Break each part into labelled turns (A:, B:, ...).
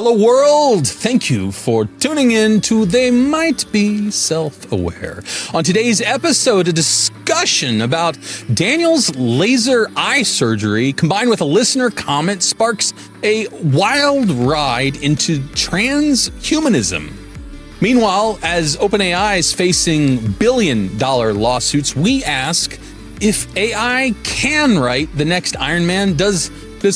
A: Hello world! Thank you for tuning in to They Might Be Self-Aware. On today's episode, a discussion about Daniel's laser eye surgery combined with a listener comment sparks a wild ride into transhumanism. Meanwhile, as OpenAI is facing billion-dollar lawsuits, we ask if AI can write the next Iron Man. Does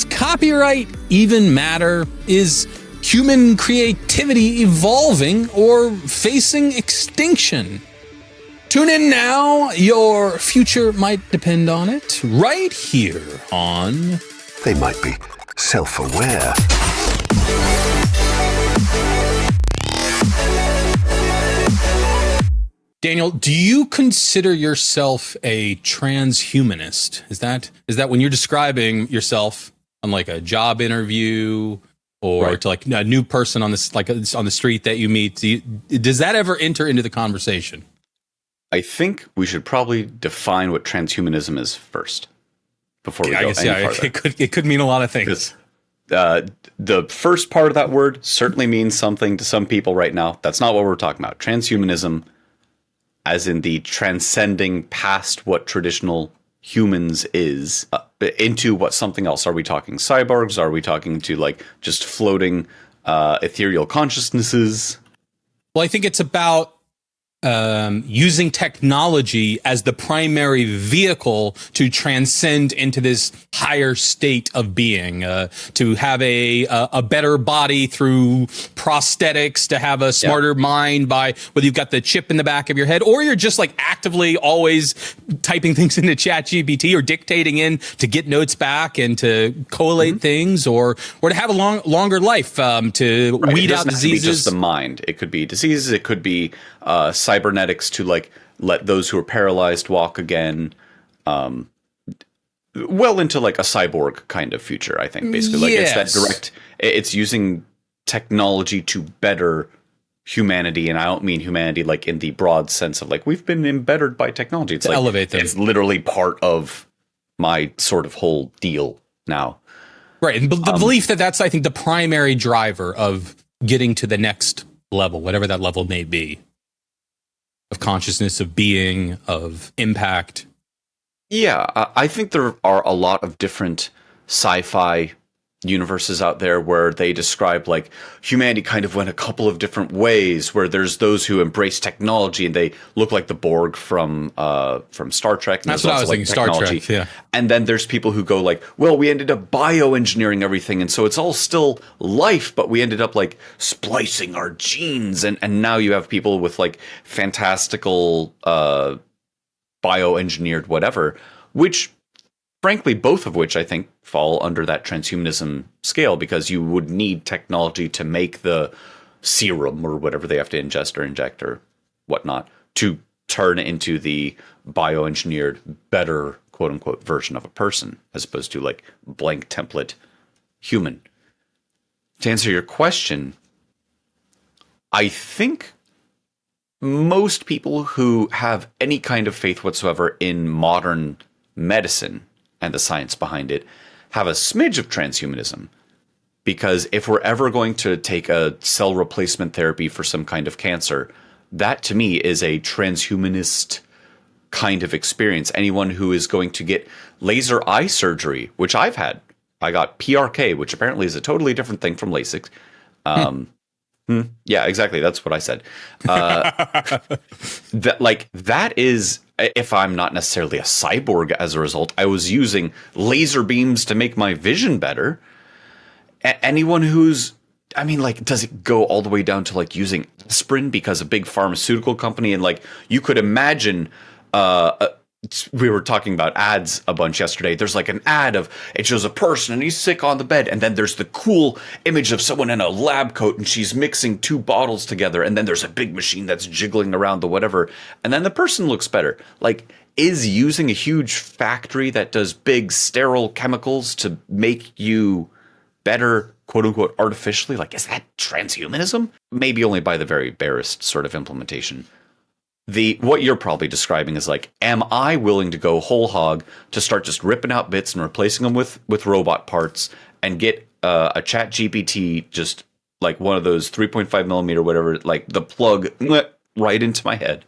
A: copyright even matter? Is human creativity evolving or facing extinction? Tune in now. Your future might depend on it. Right here on
B: They Might Be Self-Aware.
A: Daniel, do you consider yourself a transhumanist? Is that when you're describing yourself on like a job interview or
C: right.
A: to like a new person on this on the street that you meet? Does that ever enter into the conversation?
C: I think we should probably define what transhumanism is first before we go any further.
A: It could mean a lot of things.
C: The first part of that word certainly means something to some people right now. That's not what we're talking about. Transhumanism, as in the transcending past what traditional humans is, into what something else. Are we talking cyborgs? Are we talking to like just floating ethereal consciousnesses?
A: Well, I think it's about using technology as the primary vehicle to transcend into this higher state of being, to have a better body through prosthetics, to have a smarter mind by whether you've got the chip in the back of your head or you're just like actively always typing things into ChatGPT or dictating in to get notes back and to collate things or to have a longer life, to weed out diseases.
C: It just the mind. It could be diseases. It could be cybernetics to like let those who are paralyzed walk again, well into like a cyborg kind of future. I think basically like it's that direct. It's using technology to better humanity, and I don't mean humanity like in the broad sense of like we've been embittered by technology. It's
A: to
C: like
A: elevate them. It's
C: literally part of my sort of whole deal now.
A: Right, and the belief that's I think the primary driver of getting to the next level, whatever that level may be. Of consciousness, of being, of impact.
C: Yeah, I think there are a lot of different sci-fi universes out there where they describe like humanity kind of went a couple of different ways, where there's those who embrace technology and they look like the Borg from Star Trek. And
A: that's what I was thinking, Star Trek, yeah.
C: And then there's people who go like, well, we ended up bioengineering everything, and so it's all still life, but we ended up like splicing our genes, and now you have people with like fantastical bioengineered whatever, which frankly, both of which I think fall under that transhumanism scale, because you would need technology to make the serum or whatever they have to ingest or inject or whatnot to turn into the bioengineered, better, quote unquote, version of a person, as opposed to like blank template human. To answer your question, I think most people who have any kind of faith whatsoever in modern medicine and the science behind it have a smidge of transhumanism, because if we're ever going to take a cell replacement therapy for some kind of cancer, that to me is a transhumanist kind of experience. Anyone who is going to get laser eye surgery, which I've had, I got PRK, which apparently is a totally different thing from LASIK. Yeah, exactly. That's what I said. That is, if I'm not necessarily a cyborg as a result, I was using laser beams to make my vision better. Anyone who's, I mean, like, does it go all the way down to like using aspirin because a big pharmaceutical company, and like you could imagine, we were talking about ads a bunch yesterday. There's like an ad of, it shows a person and he's sick on the bed. And then there's the cool image of someone in a lab coat and she's mixing two bottles together. And then there's a big machine that's jiggling around the whatever. And then the person looks better. Like, is using a huge factory that does big sterile chemicals to make you better, quote unquote, artificially? Like, is that transhumanism? Maybe only by the very barest sort of implementation. What you're probably describing is like, am I willing to go whole hog to start just ripping out bits and replacing them with robot parts and get a chat GPT just like one of those 3.5 millimeter, whatever, like the plug right into my head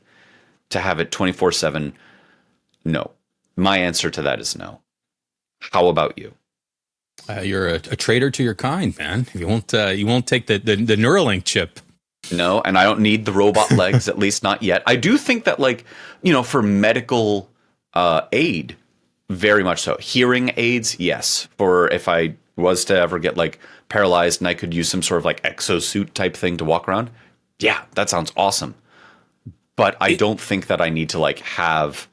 C: to have it 24/7. No. My answer to that is no. How about you?
A: You're a traitor to your kind, man. You won't take the Neuralink chip.
C: No, and I don't need the robot legs, at least not yet. I do think that, like, for medical aid, very much so. Hearing aids, yes. For if I was to ever get like paralyzed and I could use some sort of like exosuit type thing to walk around, yeah, that sounds awesome. But I don't think that I need to like have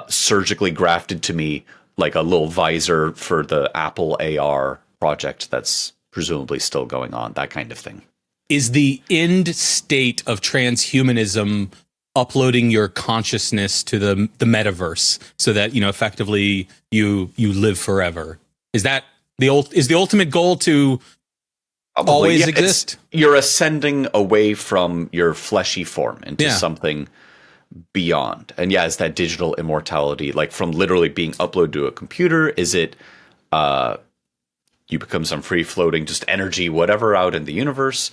C: surgically grafted to me like a little visor for the Apple AR project that's presumably still going on, that kind of thing.
A: Is the end state of transhumanism uploading your consciousness to the metaverse so that, effectively you live forever? Is that the ultimate goal to probably always exist?
C: You're ascending away from your fleshy form into something beyond. And yeah, is that digital immortality, like from literally being uploaded to a computer? Is it you become some free floating just energy, whatever, out in the universe?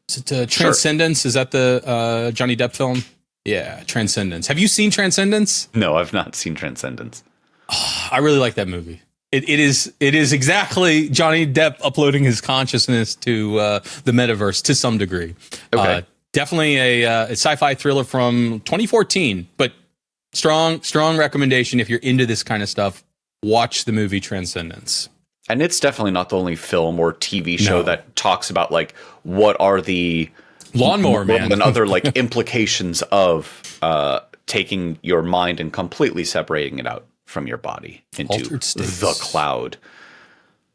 A: Is it Transcendence? Sure. Is that the Johnny Depp film? Yeah, Transcendence. Have you seen Transcendence?
C: No, I've not seen Transcendence.
A: Oh, I really like that movie. It is exactly Johnny Depp uploading his consciousness to the metaverse to some degree.
C: Okay.
A: Definitely a sci-fi thriller from 2014, but strong recommendation if you're into this kind of stuff. Watch the movie Transcendence.
C: And it's definitely not the only film or TV show that talks about like what are the
A: Lawnmower Man
C: and other like implications of taking your mind and completely separating it out from your body into the cloud.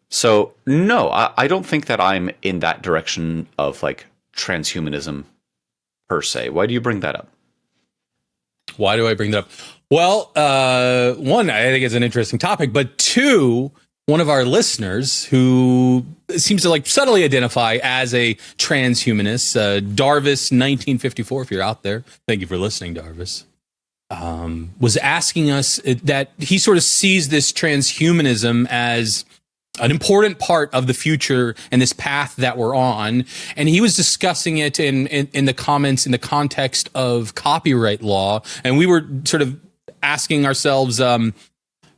C: So no, I don't think that I'm in that direction of like transhumanism per se. Why do you bring that up?
A: Why do I bring that up? Well, one, I think it's an interesting topic, but two, one of our listeners who seems to like subtly identify as a transhumanist, Darvis 1954, if you're out there, thank you for listening, Darvis, was asking us that he sort of sees this transhumanism as an important part of the future and this path that we're on. And he was discussing it in the comments in the context of copyright law. And we were sort of asking ourselves,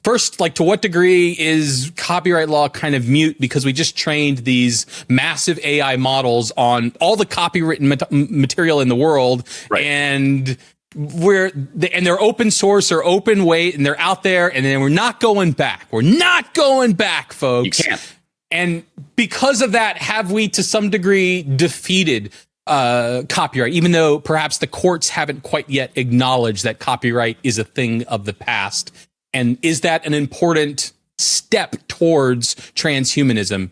A: first, like, to what degree is copyright law kind of mute because we just trained these massive AI models on all the copywritten material in the world, right. And they're open source or open weight, and they're out there, and then we're not going back. We're not going back, folks.
C: You can't.
A: And because of that, have we to some degree defeated copyright, even though perhaps the courts haven't quite yet acknowledged that copyright is a thing of the past? And is that an important step towards transhumanism?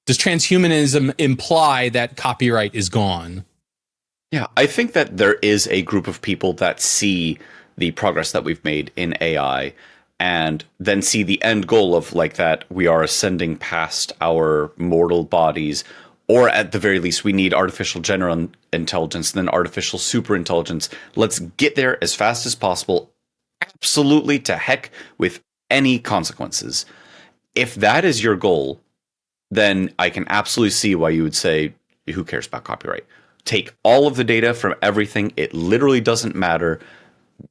A: Does transhumanism imply that copyright is gone?
C: Yeah, I think that there is a group of people that see the progress that we've made in AI and then see the end goal of like that we are ascending past our mortal bodies, or at the very least we need artificial general intelligence and then artificial superintelligence. Let's get there as fast as possible. Absolutely, to heck with any consequences. If that is your goal, then I can absolutely see why you would say, who cares about copyright? Take all of the data from everything. It literally doesn't matter.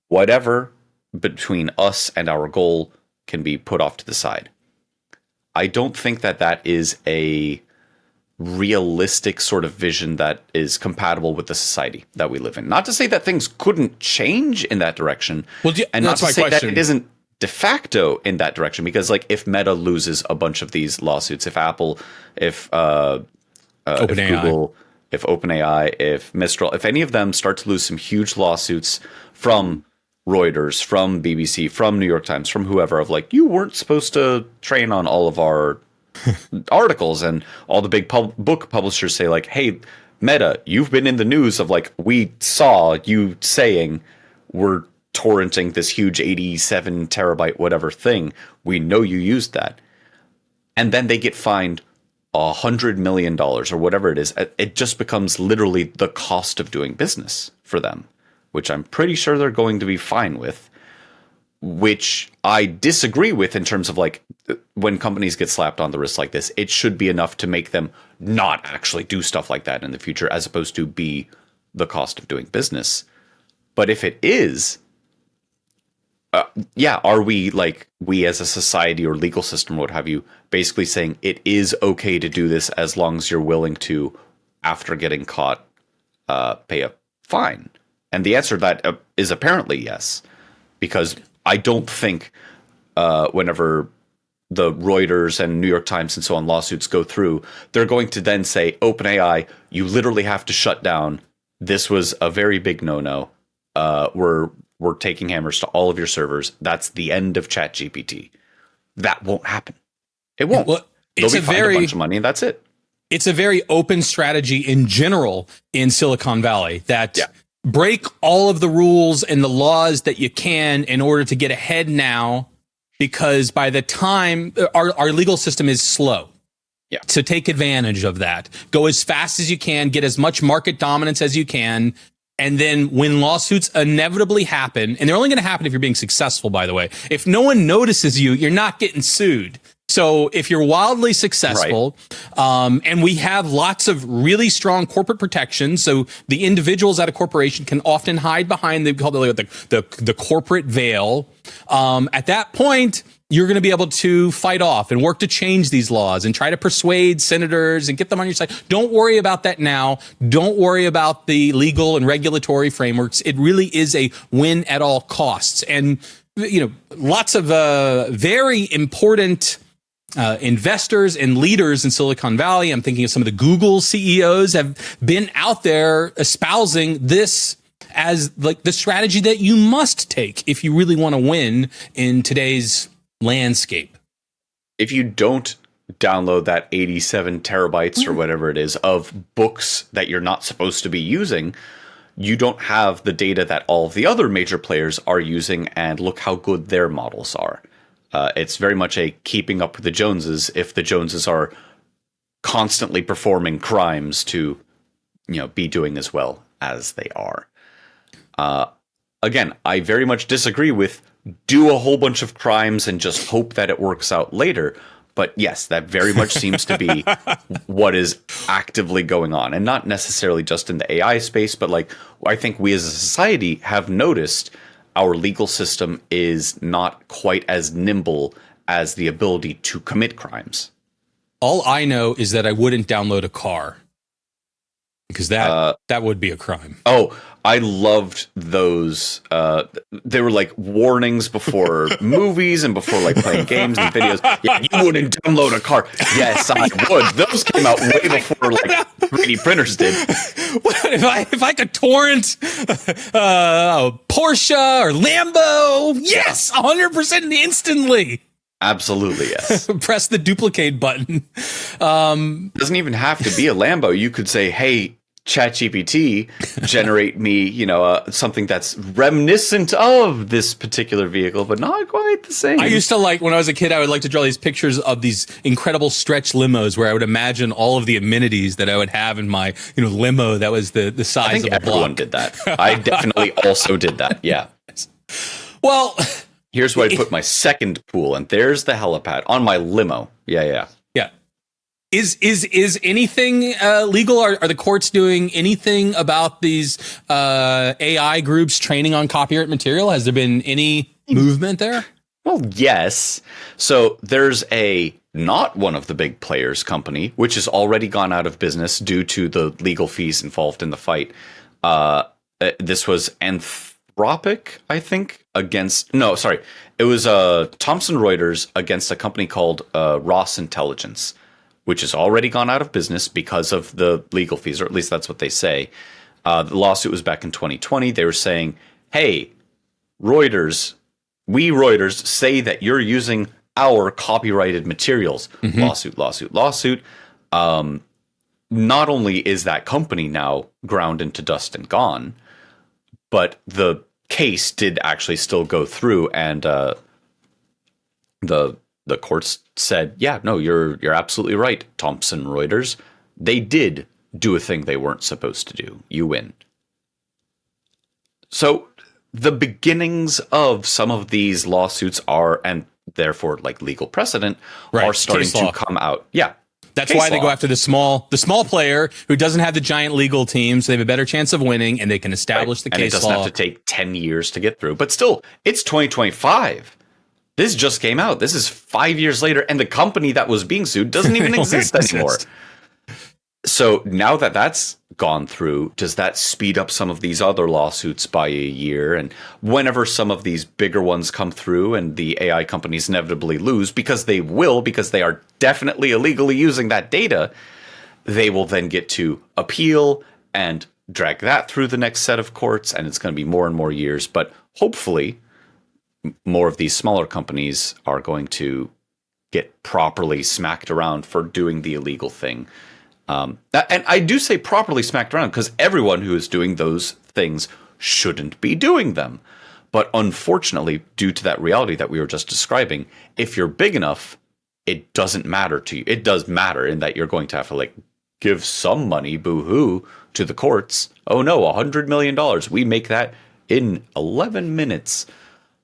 C: Whatever between us and our goal can be put off to the side. I don't think that that is a realistic sort of vision that is compatible with the society that we live in. Not to say that things couldn't change in that direction, and not to say that it isn't de facto in that direction, because like if Meta loses a bunch of these lawsuits, if Apple, if Google, if OpenAI, if Mistral, if any of them start to lose some huge lawsuits from Reuters, from BBC, from New York Times, from whoever, of like, you weren't supposed to train on all of our articles, and all the big book publishers say like, hey, Meta, you've been in the news of like, we saw you saying we're torrenting this huge 87 terabyte whatever thing. We know you used that. And then they get fined $100 million or whatever it is. It just becomes literally the cost of doing business for them, which I'm pretty sure they're going to be fine with. which I disagree with in terms of like when companies get slapped on the wrist like this, it should be enough to make them not actually do stuff like that in the future, as opposed to be the cost of doing business. But if it is, are we as a society or legal system, what have you, basically saying it is okay to do this as long as you're willing to, after getting caught, pay a fine? And the answer to that is apparently yes, because I don't think whenever the Reuters and New York Times and so on lawsuits go through, they're going to then say, OpenAI, you literally have to shut down. This was a very big no-no. We're taking hammers to all of your servers. That's the end of ChatGPT. That won't happen. It won't.
A: Well,
C: They'll be fined a bunch of money, and that's it.
A: It's a very open strategy in general in Silicon Valley that break all of the rules and the laws that you can in order to get ahead now, because by the time our legal system is slow. Yeah. To take advantage of that, go as fast as you can, get as much market dominance as you can. And then when lawsuits inevitably happen, and they're only going to happen if you're being successful, by the way, if no one notices you, you're not getting sued. So if you're wildly successful, and we have lots of really strong corporate protections, so the individuals at a corporation can often hide behind the corporate veil. At that point, you're going to be able to fight off and work to change these laws and try to persuade senators and get them on your side. Don't worry about that now. Don't worry about the legal and regulatory frameworks. It really is a win at all costs. And, lots of very important investors and leaders in Silicon Valley, I'm thinking of some of the Google CEOs, have been out there espousing this as like the strategy that you must take if you really want to win in today's landscape.
C: If you don't download that 87 terabytes or whatever it is of books that you're not supposed to be using, you don't have the data that all of the other major players are using, and look how good their models are. It's very much a keeping up with the Joneses if the Joneses are constantly performing crimes to, be doing as well as they are. Again, I very much disagree with do a whole bunch of crimes and just hope that it works out later. But yes, that very much seems to be what is actively going on, and not necessarily just in the AI space, but I think we as a society have noticed our legal system is not quite as nimble as the ability to commit crimes.
A: All I know is that I wouldn't download a car, because that would be a crime. Oh,
C: I loved those. They were like warnings before movies and before playing games and videos. Yeah, you wouldn't download a car. Yes, I would. Those came out way before 3D printers did.
A: If I could torrent Porsche or Lambo, yes, 100% instantly.
C: Absolutely, yes.
A: Press the duplicate button.
C: Doesn't even have to be a Lambo. You could say, hey, ChatGPT, generate me, something that's reminiscent of this particular vehicle, but not quite the same.
A: I used to when I was a kid, I would like to draw these pictures of these incredible stretch limos where I would imagine all of the amenities that I would have in my, limo that was the size of a block.
C: Everyone did that. I definitely also did that. Yeah.
A: Well,
C: here's where I put my second pool, and there's the helipad on my limo. Yeah.
A: Is anything legal? Are the courts doing anything about these AI groups training on copyright material? Has there been any movement there?
C: Well, yes. So there's not one of the big players company, which has already gone out of business due to the legal fees involved in the fight. This was Anthropic, I think, it was Thomson Reuters against a company called Ross Intelligence, which has already gone out of business because of the legal fees, or at least that's what they say. The lawsuit was back in 2020. They were saying, hey, Reuters say that you're using our copyrighted materials. Mm-hmm. Lawsuit. Not only is that company now ground into dust and gone, but the case did actually still go through, and the courts said, yeah, no, you're absolutely right, Thomson Reuters. They did do a thing they weren't supposed to do. You win. So the beginnings of some of these lawsuits are, and therefore like legal precedent, are starting to come out. Yeah.
A: That's why they go after the small player who doesn't have the giant legal team, so they have a better chance of winning, and they can establish the case law.
C: And it doesn't have to take 10 years to get through. But still, it's 2025. This just came out. This is 5 years later, and the company that was being sued doesn't even exist anymore. So now that that's gone through, does that speed up some of these other lawsuits by a year? And whenever some of these bigger ones come through and the AI companies inevitably lose, because they will, because they are definitely illegally using that data, they will then get to appeal and drag that through the next set of courts. And it's going to be more and more years. But hopefully more of these smaller companies are going to get properly smacked around for doing the illegal thing. And I do say properly smacked around because everyone who is doing those things shouldn't be doing them. But unfortunately, due to that reality that we were just describing, if you're big enough, it doesn't matter to you. It does matter in that you're going to have to like give some money, boo-hoo, to the courts. Oh no, $100 million. We make that in 11 minutes.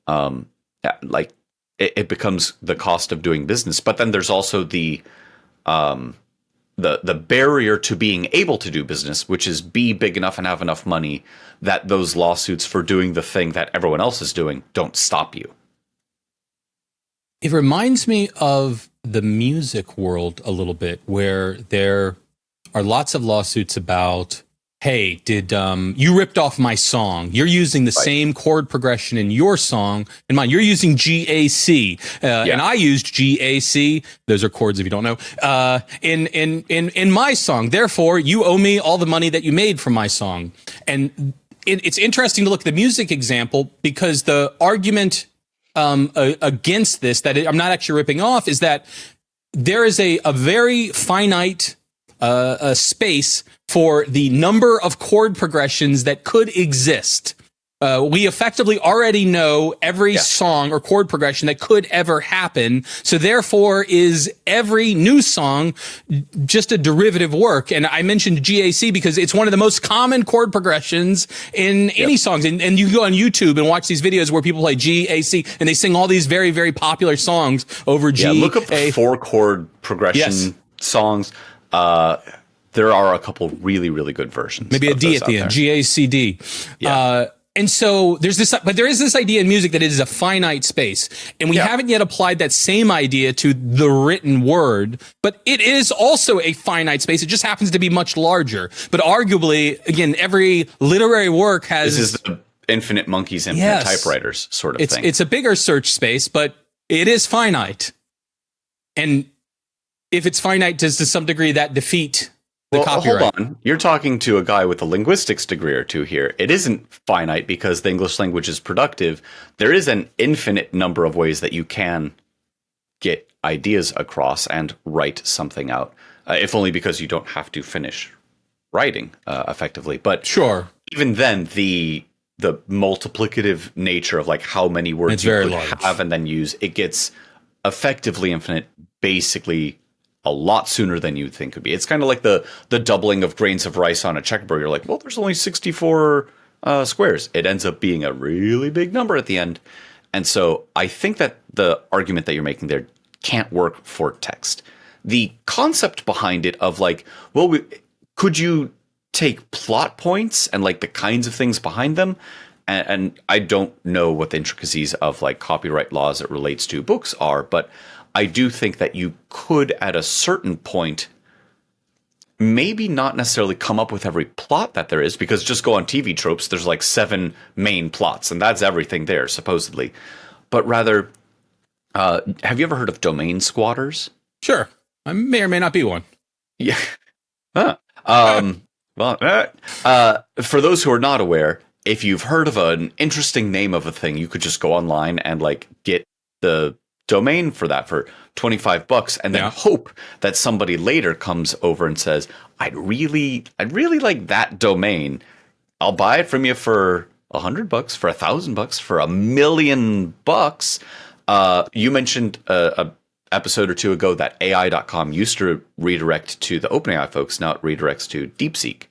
C: Like it becomes the cost of doing business. But then there's also the barrier to being able to do business, which is be big enough and have enough money that those lawsuits for doing the thing that everyone else is doing don't stop you.
A: It reminds me of the music world a little bit, where there are lots of lawsuits about, hey, did you ripped off my song? You're using the same chord progression in your song and mine. You're using GAC, and I used GAC. Those are chords if you don't know. In my song. Therefore, you owe me all the money that you made from my song. And it's interesting to look at the music example, because the argument against this, that I'm not actually ripping off, is that there is a very finite space for the number of chord progressions that could exist. We effectively already know every song or chord progression that could ever happen. So therefore, is every new song just a derivative work? And I mentioned GAC because it's one of the most common chord progressions in any songs. And you can go on YouTube and watch these videos where people play GAC and they sing all these very, very popular songs over G.
C: Look up the 4-chord progression songs. There are a couple really, really good versions.
A: Maybe a D at the end, GACD. And so there's this, but there is this idea in music that it is a finite space. And we haven't yet applied that same idea to the written word, but it is also a finite space. It just happens to be much larger. But arguably, again, every literary work has...
C: This is the infinite monkeys, infinite typewriters sort of thing.
A: It's a bigger search space, but it is finite. And if it's finite, does to some degree that defeat the copyright?
C: Hold on. You're talking to a guy with a linguistics degree or two here. It isn't finite because the English language is productive. There is an infinite number of ways that you can get ideas across and write something out, if only because you don't have to finish writing effectively. But
A: sure,
C: even then, the multiplicative nature of like how many words you could have and then use, it gets effectively infinite, basically a lot sooner than you'd think could be. It's kind of like the doubling of grains of rice on a checkerboard. You're like, well, there's only 64 squares. It ends up being a really big number at the end. And so I think that the argument that you're making there can't work for text. The concept behind it of like, well, could you take plot points and like the kinds of things behind them? And I don't know what the intricacies of like copyright laws it relates to books are, but I do think that you could, at a certain point, maybe not necessarily come up with every plot that there is, because just go on TV tropes, there's like 7 main plots, and that's everything there, supposedly. But rather, have you ever heard of domain squatters?
A: Sure. I may or may not be one.
C: Yeah. For those who are not aware, if you've heard of an interesting name of a thing, you could just go online and like get the domain for that for $25 and then hope that somebody later comes over and says, I'd really like that domain. I'll buy it from you for $100, for $1,000, for $1,000,000. You mentioned a episode or two ago that AI.com used to redirect to the OpenAI folks. Now it redirects to DeepSeek.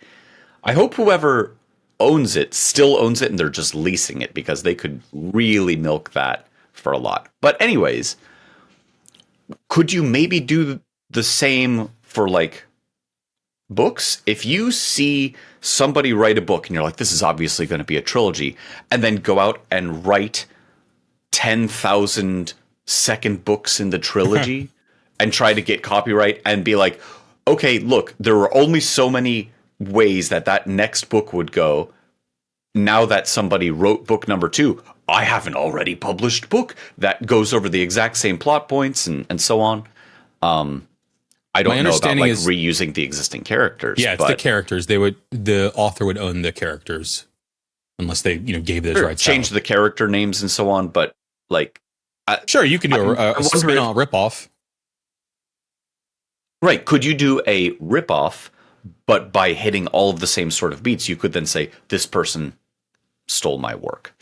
C: I hope whoever owns it, still owns it, and they're just leasing it because they could really milk that for a lot. But anyways, could you maybe do the same for like books? If you see somebody write a book and you're like, this is obviously going to be a trilogy, and then go out and write 10,000 second books in the trilogy and try to get copyright and be like, okay, look, there are only so many ways that next book would go. Now that somebody wrote book number 2, I have an already published book that goes over the exact same plot points and so on. I don't know about like reusing the existing characters.
A: Yeah, it's the characters. The author would own the characters unless they, gave those rights.
C: Change the character names and so on. But like,
A: sure, you can do a spin-off ripoff.
C: Right. Could you do a ripoff, but by hitting all of the same sort of beats, you could then say, this person stole my work.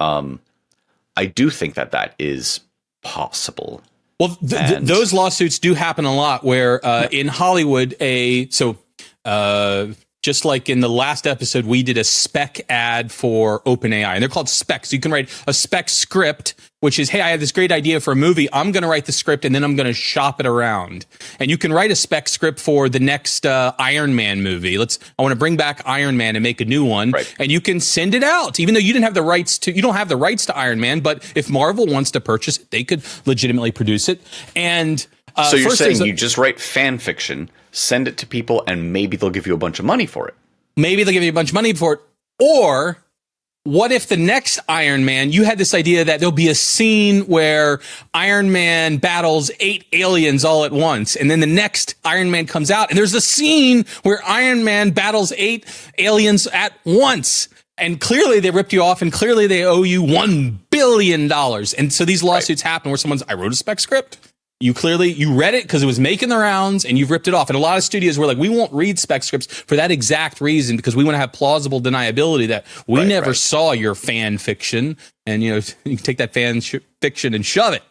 C: I do think that is possible.
A: Well, those lawsuits do happen a lot where in Hollywood, just like in the last episode, we did a spec ad for OpenAI, and they're called specs. So you can write a spec script, which is, hey, I have this great idea for a movie. I'm going to write the script, and then I'm going to shop it around. And you can write a spec script for the next Iron Man movie. I want to bring back Iron Man and make a new one. Right. And you can send it out, even though you don't have the rights to Iron Man. But if Marvel wants to purchase it, they could legitimately produce it. And
C: so you're saying you just write fan fiction, send it to people, and maybe they'll give you a bunch of money for it.
A: Maybe they'll give you a bunch of money for it. Or what if the next Iron Man, you had this idea that there'll be a scene where Iron Man battles 8 aliens all at once, and then the next Iron Man comes out, and there's a scene where Iron Man battles 8 aliens at once. And clearly they ripped you off, and clearly they owe you $1 billion. And so these lawsuits happen where I wrote a spec script. You read it because it was making the rounds, and you've ripped it off. And a lot of studios were like, we won't read spec scripts for that exact reason, because we want to have plausible deniability that we never saw your fan fiction. And, you can take that fan fiction and shove it.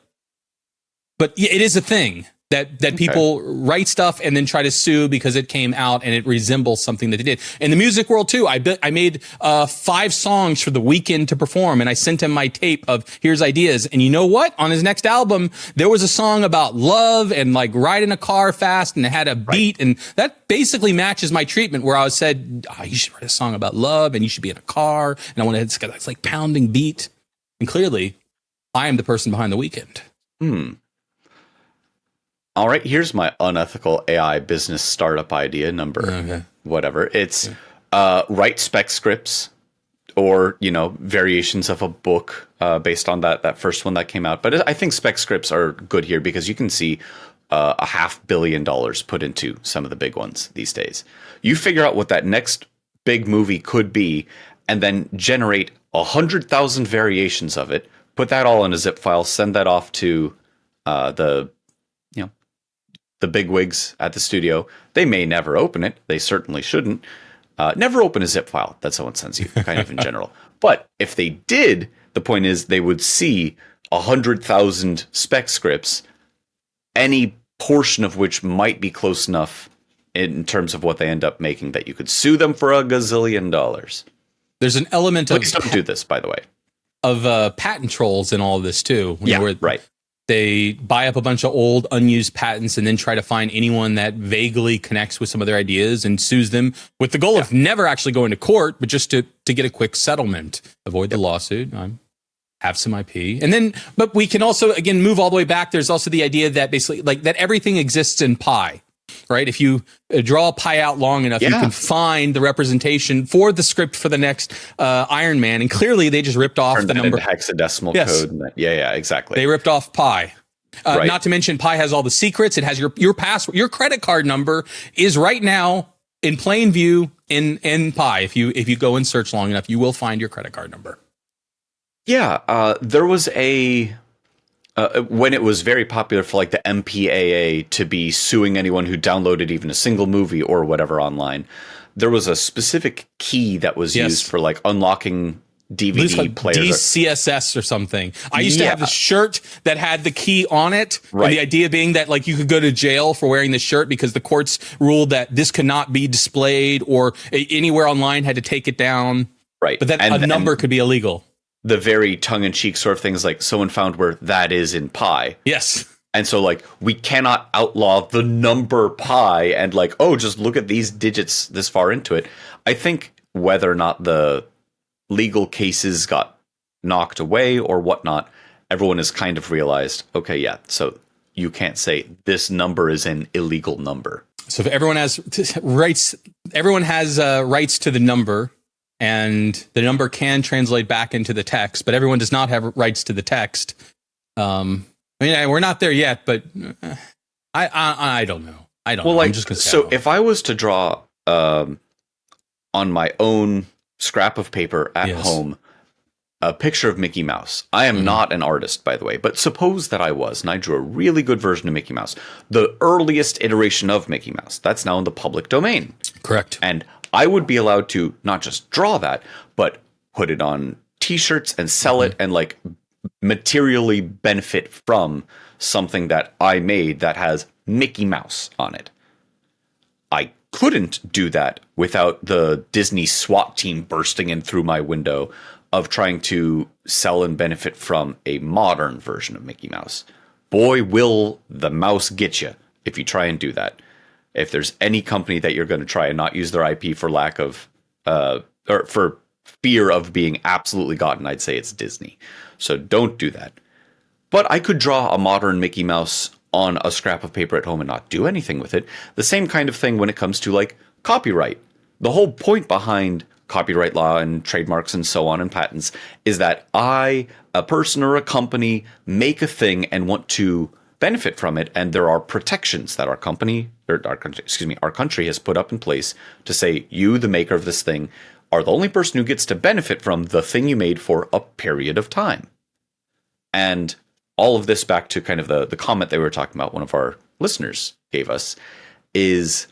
A: But it is a thing that people write stuff and then try to sue because it came out and it resembles something that they did. In the music world too, I made 5 songs for The Weeknd to perform, and I sent him my tape of here's ideas. And you know what? On his next album, there was a song about love and like riding a car fast, and it had a beat, and that basically matches my treatment where I said, you should write a song about love and you should be in a car, and I want to hit this like pounding beat. And clearly, I am the person behind The Weeknd.
C: All right, here's my unethical AI business startup idea number whatever. It's write spec scripts or, variations of a book based on that first one that came out. But I think spec scripts are good here because you can see $500 million put into some of the big ones these days. You figure out what that next big movie could be and then generate 100,000 variations of it, put that all in a zip file, send that off to the bigwigs at the studio. They may never open it. They certainly shouldn't. Never open a zip file that someone sends you, kind of in general. But if they did, the point is they would see 100,000 spec scripts, any portion of which might be close enough in terms of what they end up making that you could sue them for $1 gazillion.
A: There's an element
C: Please don't do this, by the way.
A: Of patent trolls in all of this too.
C: Right.
A: They buy up a bunch of old unused patents and then try to find anyone that vaguely connects with some of their ideas and sues them with the goal of never actually going to court, but just to get a quick settlement, avoid the lawsuit. Have some IP. And then, but we can also, again, move all the way back. There's also the idea that basically like that everything exists in pi, right? If you draw pi out long enough, you can find the representation for the script for the next Iron Man. And clearly they just ripped off the number.
C: Hexadecimal code. And exactly.
A: They ripped off pi. Not to mention pi has all the secrets. It has your password, your credit card number is right now in plain view in pi. If you go and search long enough, you will find your credit card number.
C: Yeah. There was when it was very popular for like the MPAA to be suing anyone who downloaded even a single movie or whatever online, there was a specific key that was used for like unlocking DVD players.
A: DCSS or something. I used to have the shirt that had the key on it. Right. And the idea being that like you could go to jail for wearing the shirt because the courts ruled that this could not be displayed or anywhere online had to take it down.
C: Right.
A: But that a number could be illegal.
C: The very tongue-in-cheek sort of things like someone found where that is in pi.
A: Yes.
C: And so like we cannot outlaw the number pi and like, oh, just look at these digits this far into it. I think whether or not the legal cases got knocked away or whatnot, everyone has kind of realized, okay, yeah, so you can't say this number is an illegal number.
A: So if everyone has rights, everyone has rights to the number, and the number can translate back into the text, but everyone does not have rights to the text. I mean, we're not there yet, but I don't know. I don't know.
C: Like,
A: I'm just gonna say
C: so if I was to draw on my own scrap of paper at home a picture of Mickey Mouse. I am not an artist, by the way, but suppose that I was, and I drew a really good version of Mickey Mouse, the earliest iteration of Mickey Mouse. That's now in the public domain.
A: Correct.
C: And I would be allowed to not just draw that, but put it on t-shirts and sell it and like materially benefit from something that I made that has Mickey Mouse on it. I couldn't do that without the Disney SWAT team bursting in through my window of trying to sell and benefit from a modern version of Mickey Mouse. Boy, will the mouse get you if you try and do that. If there's any company that you're going to try and not use their IP for lack of, or for fear of being absolutely gotten, I'd say it's Disney. So don't do that. But I could draw a modern Mickey Mouse on a scrap of paper at home and not do anything with it. The same kind of thing when it comes to like copyright. The whole point behind copyright law and trademarks and so on and patents is that I, a person or a company, make a thing and want to benefit from it, and there are protections that our country has put up in place to say you, the maker of this thing, are the only person who gets to benefit from the thing you made for a period of time. And all of this back to kind of the comment that we were talking about, one of our listeners gave us, is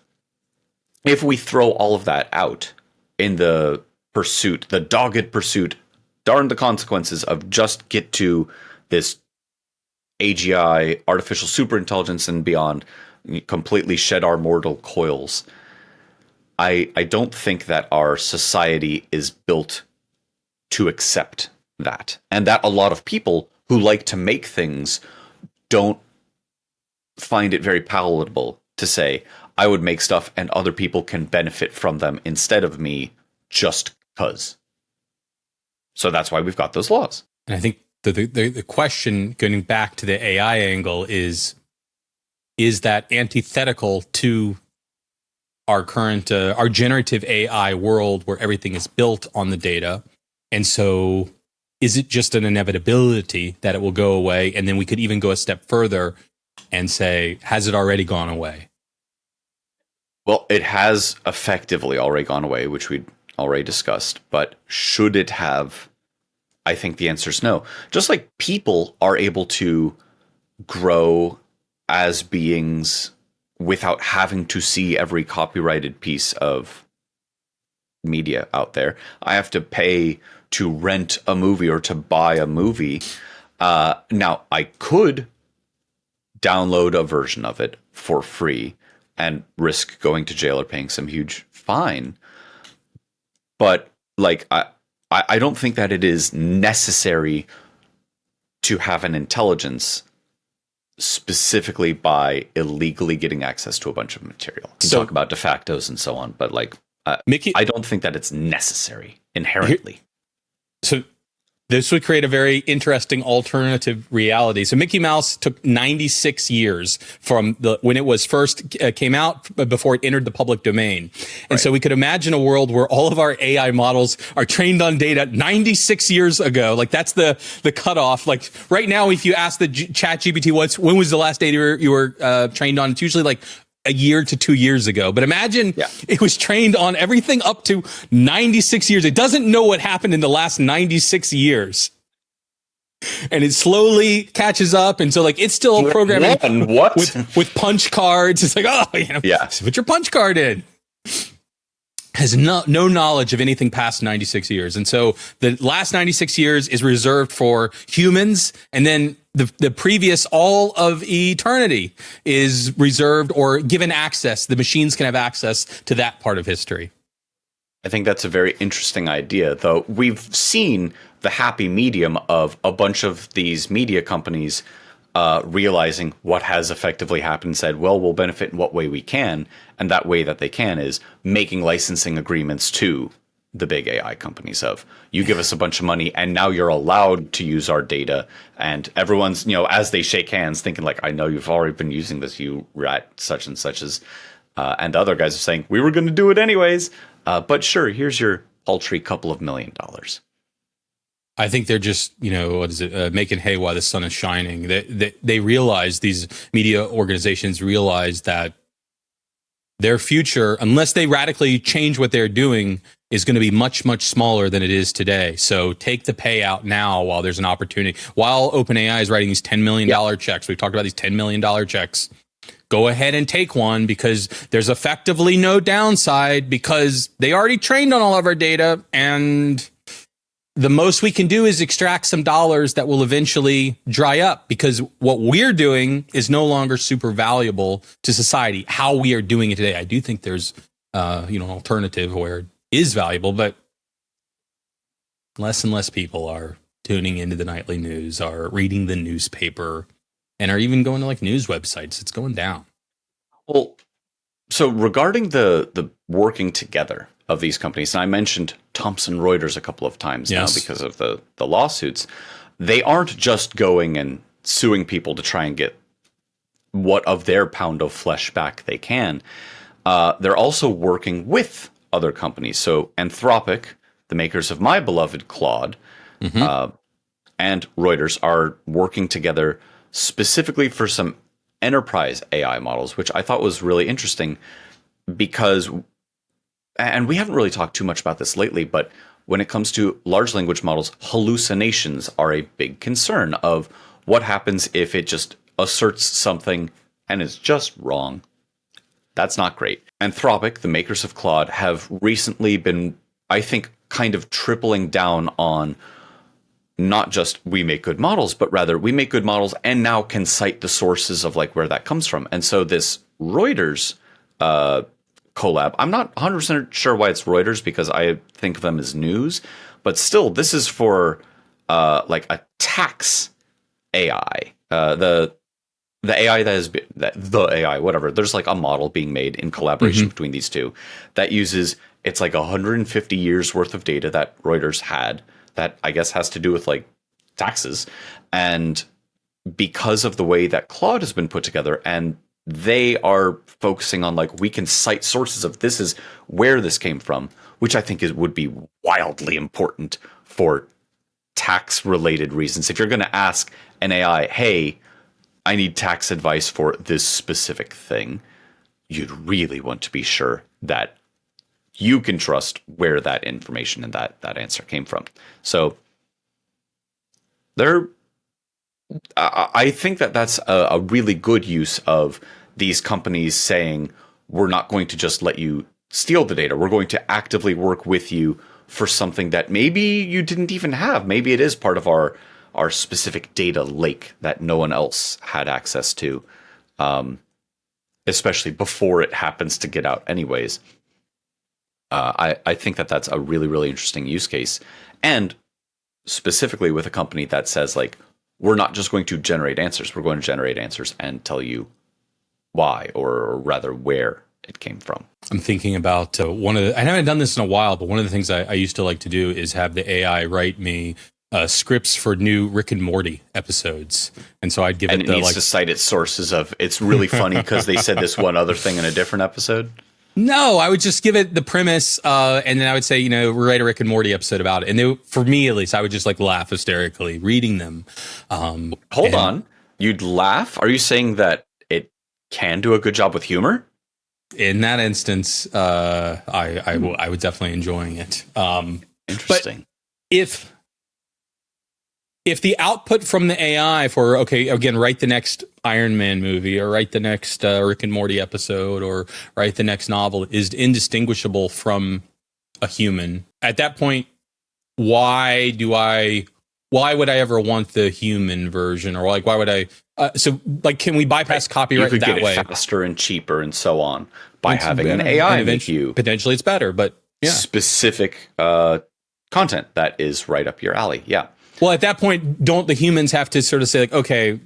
C: if we throw all of that out in the pursuit, the dogged pursuit, darn the consequences of just get to this AGI, artificial superintelligence and beyond, completely shed our mortal coils. I don't think that our society is built to accept that. And that a lot of people who like to make things don't find it very palatable to say, I would make stuff and other people can benefit from them instead of me just because. So that's why we've got those laws.
A: And I think the question, going back to the AI angle, is that antithetical to our current, our generative AI world where everything is built on the data? And so is it just an inevitability that it will go away? And then we could even go a step further and say, has it already gone away?
C: Well, it has effectively already gone away, which we'd already discussed. But should it have? I think the answer is no. Just like people are able to grow as beings without having to see every copyrighted piece of media out there. I have to pay to rent a movie or to buy a movie. Now, I could download a version of it for free and risk going to jail or paying some huge fine. But like, I don't think that it is necessary to have an intelligence specifically by illegally getting access to a bunch of material. We talk about de factos and so on, but like, Mickey, I don't think that it's necessary inherently.
A: So this would create a very interesting alternative reality. So Mickey Mouse took 96 years from when it was first came out before it entered the public domain. And so we could imagine a world where all of our AI models are trained on data 96 years ago. Like that's the cutoff. Like right now, if you ask the chat GPT, when was the last data you were trained on? It's usually like a year to 2 years ago. But imagine it was trained on everything up to 96 years. It doesn't know what happened in the last 96 years. And it slowly catches up. And so like it's still programming with punch cards. It's like, put your punch card in. has no knowledge of anything past 96 years. And so the last 96 years is reserved for humans. And then the previous all of eternity is reserved or given access. The machines can have access to that part of history.
C: I think that's a very interesting idea, though we've seen the happy medium of a bunch of these media companies realizing what has effectively happened and said, well, we'll benefit in what way we can. And that way that they can is making licensing agreements to the big AI companies of, you give us a bunch of money and now you're allowed to use our data. And everyone's, as they shake hands thinking like, I know you've already been using this, you rat such and such as, and the other guys are saying, we were going to do it anyways. But sure, here's your paltry couple of $1 million.
A: I think they're just, making hay while the sun is shining. They realize, these media organizations realize that their future, unless they radically change what they're doing, is going to be much, much smaller than it is today. So take the payout now while there's an opportunity. While OpenAI is writing these $10 million checks, we've talked about these $10 million checks. Go ahead and take one, because there's effectively no downside, because they already trained on all of our data, and the most we can do is extract some dollars that will eventually dry up, because what we're doing is no longer super valuable to society. How we are doing it today, I do think there's an alternative where it is valuable, but less and less people are tuning into the nightly news, are reading the newspaper, and are even going to like news websites. It's going down.
C: Well, so regarding the working together of these companies, and I mentioned Thomson Reuters a couple of times now because of the lawsuits, they aren't just going and suing people to try and get what of their pound of flesh back they can. They're also working with other companies. So Anthropic, the makers of my beloved Claude, and Reuters are working together specifically for some enterprise AI models, which I thought was really interesting because, and we haven't really talked too much about this lately, but when it comes to large language models, hallucinations are a big concern of what happens if it just asserts something and is just wrong. That's not great. Anthropic, the makers of Claude, have recently been, I think, kind of tripling down on not just we make good models, but rather we make good models and now can cite the sources of like where that comes from. And so this Reuters collab, I'm not 100% sure why it's Reuters, because I think of them as news, but still, this is for like a tax AI. The AI that is the AI, whatever. There's like a model being made in collaboration between these two that uses, it's like 150 years worth of data that Reuters had that I guess has to do with like taxes. And because of the way that Claude has been put together, and they are focusing on like, we can cite sources of this is where this came from, which I think would be wildly important for tax related reasons. If you're going to ask an AI, hey, I need tax advice for this specific thing, you'd really want to be sure that you can trust where that information and that answer came from. So I think that's a really good use of these companies saying, we're not going to just let you steal the data. We're going to actively work with you for something that maybe you didn't even have. Maybe it is part of our specific data lake that no one else had access to, especially before it happens to get out anyways. I think that's a really, really interesting use case. And specifically with a company that says, like, we're not just going to generate answers. We're going to generate answers and tell you why, or rather where it came from. I'm
A: thinking about I haven't done this in a while, but one of the things I used to like to do is have the AI write me scripts for new Rick and Morty episodes. And so I'd give it
C: needs to cite its sources of, it's really funny because they said this one other thing in a different episode.
A: No, I would just give it the premise, and then I would say, write a Rick and Morty episode about it. And for me, at least, I would just like laugh hysterically reading them.
C: Hold on. You'd laugh? Are you saying that it can do a good job with humor?
A: In that instance, I would definitely enjoying it.
C: Interesting.
A: But if if the output from the AI for, okay, again, write the next Iron Man movie or write the next Rick and Morty episode or write the next novel is indistinguishable from a human, at that point, why would I ever want the human version? Or like, why would I? So like, can we bypass copyright
C: you could
A: that
C: get
A: way?
C: it faster and cheaper and so on by having an AI make you
A: potentially it's better, but yeah.
C: Specific content that is right up your alley. Yeah.
A: Well, at that point, don't the humans have to sort of say like, okay,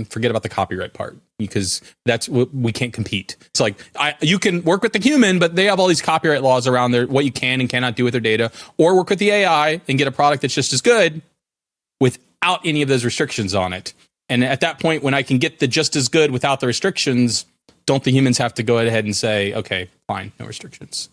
A: forget about the copyright part because that's we can't compete. It's like you can work with the human, but they have all these copyright laws around what you can and cannot do with their data, or work with the AI and get a product that's just as good without any of those restrictions on it. And at that point, when I can get the just as good without the restrictions, don't the humans have to go ahead and say, okay, fine, no restrictions?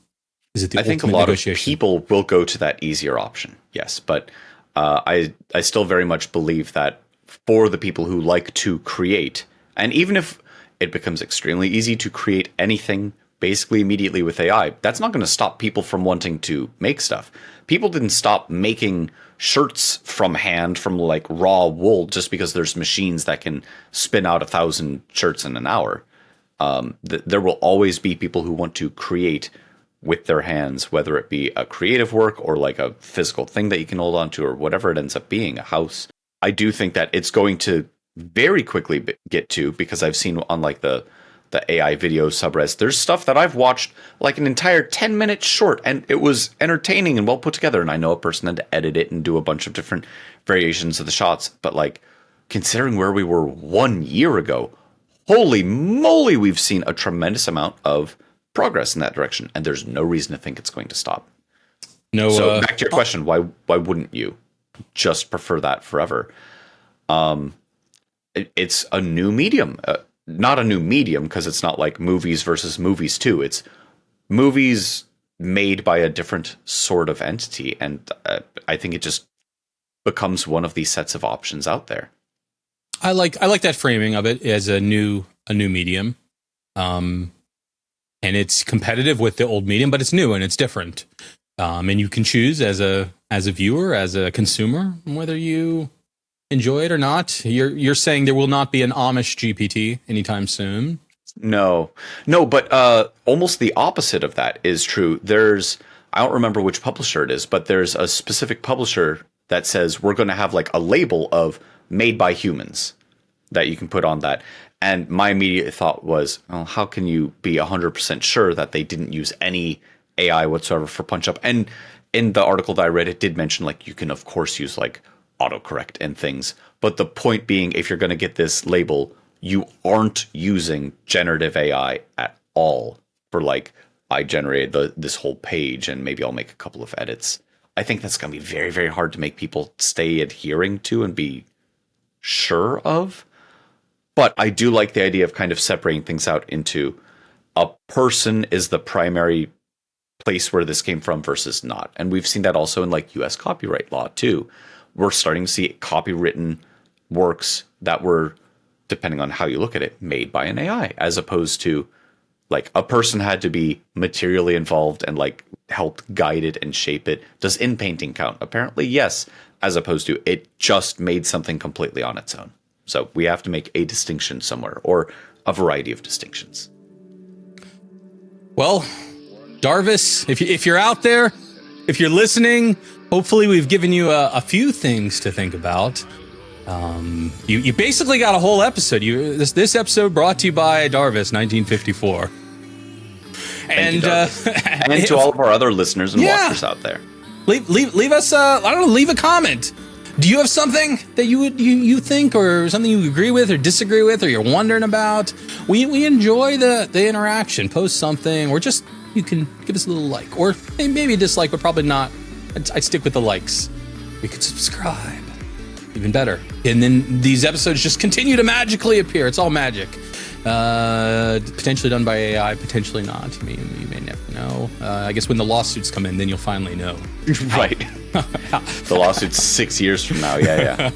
A: Is it the
C: I think a lot of people will go to that easier option. Yes, but I still very much believe that for the people who like to create, and even if it becomes extremely easy to create anything basically immediately with AI, that's not going to stop people from wanting to make stuff. People didn't stop making shirts from hand from like raw wool just because there's machines that can spin out 1,000 shirts in an hour. There will always be people who want to create with their hands, whether it be a creative work or like a physical thing that you can hold on to or whatever it ends up being, a house. I do think that it's going to very quickly get to, because I've seen on like the AI video subres, there's stuff that I've watched like an entire 10-minute short and it was entertaining and well put together. And I know a person had to edit it and do a bunch of different variations of the shots. But like considering where we were 1 year ago, holy moly, we've seen a tremendous amount of progress in that direction, and there's no reason to think it's going to stop.
A: No.
C: So back to your question, why wouldn't you just prefer that forever? It's a new medium, not a new medium because it's not like movies versus movies too. It's movies made by a different sort of entity, and I think it just becomes one of these sets of options out there.
A: I like that framing of it as a new medium. And it's competitive with the old medium, but it's new and it's different. And you can choose as a viewer, as a consumer, whether you enjoy it or not. You're saying there will not be an Amish GPT anytime soon.
C: No, but almost the opposite of that is true. I don't remember which publisher it is, but there's a specific publisher that says we're going to have like a label of made by humans that you can put on that. And my immediate thought was, well, how can you be 100% sure that they didn't use any AI whatsoever for punch up? And in the article that I read, it did mention like you can of course use like autocorrect and things. But the point being, if you're going to get this label, you aren't using generative AI at all for like, I generated this whole page and maybe I'll make a couple of edits. I think that's going to be very, very hard to make people stay adhering to and be sure of. But I do like the idea of kind of separating things out into a person is the primary place where this came from versus not. And we've seen that also in like US copyright law too. We're starting to see copywritten works that were, depending on how you look at it, made by an AI, as opposed to like a person had to be materially involved and like helped guide it and shape it. Does in-painting count? Apparently, yes, as opposed to it just made something completely on its own. So we have to make a distinction somewhere, or a variety of distinctions.
A: Well, Darvis, if you're out there, if you're listening, hopefully we've given you a few things to think about. You basically got a whole episode. This episode brought to you by Darvis, 1954.
C: And to all of our other listeners and watchers out there.
A: Leave us leave a comment. Do you have something that you think, or something you agree with or disagree with, or you're wondering about? We enjoy the interaction. Post something, or just you can give us a little like, or maybe a dislike, but probably not. I'd stick with the likes. You could subscribe, even better. And then these episodes just continue to magically appear. It's all magic. Potentially done by AI, potentially not. You may never know. I guess when the lawsuits come in, then you'll finally know.
C: Right. The lawsuit's 6 years from now. Yeah.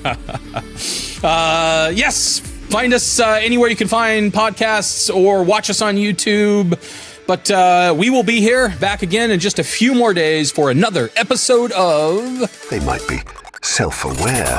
A: Yes. Find us anywhere you can find podcasts or watch us on YouTube. But we will be here back again in just a few more days for another episode of...
B: They might be self-aware.